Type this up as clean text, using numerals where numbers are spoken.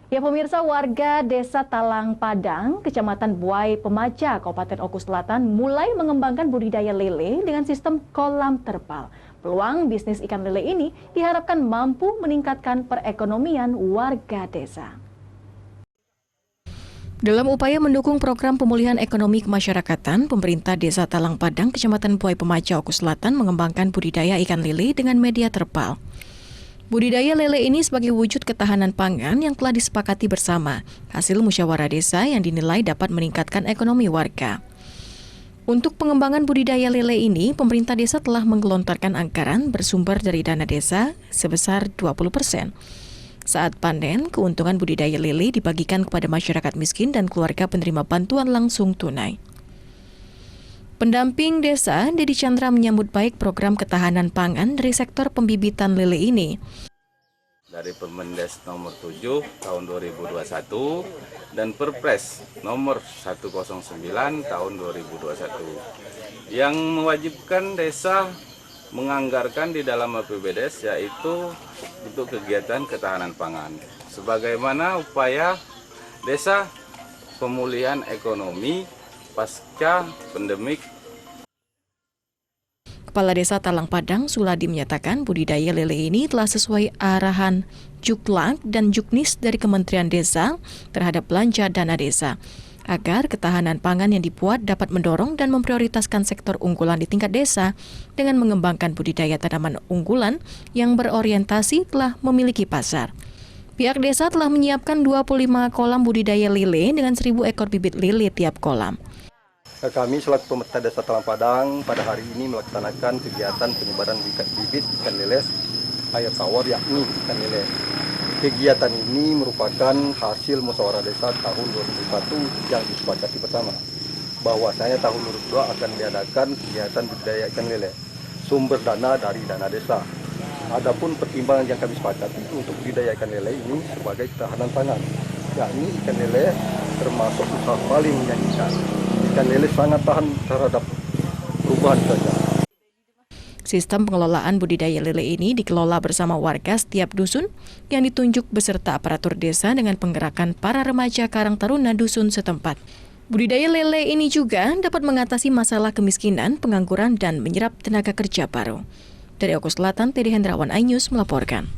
Ya pemirsa, warga Desa Talang Padang, Kecamatan Buai Pemaja, Kabupaten Oku Selatan mulai mengembangkan budidaya lele dengan sistem kolam terpal. Peluang bisnis ikan lele ini diharapkan mampu meningkatkan perekonomian warga desa. Dalam upaya mendukung program pemulihan ekonomi kemasyarakatan, pemerintah Desa Talang Padang, Kecamatan Buai Pemaja, Oku Selatan mengembangkan budidaya ikan lele dengan media terpal. Budidaya lele ini sebagai wujud ketahanan pangan yang telah disepakati bersama, hasil musyawarah desa yang dinilai dapat meningkatkan ekonomi warga. Untuk pengembangan budidaya lele ini, pemerintah desa telah menggelontorkan anggaran bersumber dari dana desa sebesar 20%. Saat panen, keuntungan budidaya lele dibagikan kepada masyarakat miskin dan keluarga penerima bantuan langsung tunai. Pendamping desa, Dedi Chandra menyambut baik program ketahanan pangan dari sektor pembibitan lele ini. Dari Permendes nomor 7 tahun 2021 dan Perpres nomor 109 tahun 2021 yang mewajibkan desa menganggarkan di dalam APBDes yaitu untuk kegiatan ketahanan pangan. Sebagaimana upaya desa pemulihan ekonomi pasca pandemik. Kepala Desa Talang Padang, Suladi menyatakan budidaya lele ini telah sesuai arahan Juklak dan Juknis dari Kementerian Desa terhadap belanja dana desa, agar ketahanan pangan yang dibuat dapat mendorong dan memprioritaskan sektor unggulan di tingkat desa dengan mengembangkan budidaya tanaman unggulan yang berorientasi telah memiliki pasar. Pihak desa telah menyiapkan 25 kolam budidaya lele dengan 1.000 ekor bibit lele tiap kolam. Kami selaku pemerintah Desa Talang Padang pada hari ini melaksanakan kegiatan penyebaran bibit ikan lele air tawar yakni ikan lele. Kegiatan ini merupakan hasil musyawarah desa tahun 2001 yang disepakati bersama. Bahwasanya tahun 2002 akan diadakan kegiatan budidaya ikan lele. Sumber dana dari dana desa. Adapun pertimbangan yang kami sepakati untuk budidaya ikan lele ini sebagai ketahanan pangan, yakni ikan lele termasuk usaha paling menjanjikan. Ikan lele sangat tahan terhadap perubahan cuaca. Sistem pengelolaan budidaya lele ini dikelola bersama warga setiap dusun yang ditunjuk beserta aparatur desa dengan penggerakan para remaja Karang Taruna dusun setempat. Budidaya lele ini juga dapat mengatasi masalah kemiskinan, pengangguran, dan menyerap tenaga kerja baru. Dari Oku Selatan, Teddy Hendrawan, iNews melaporkan.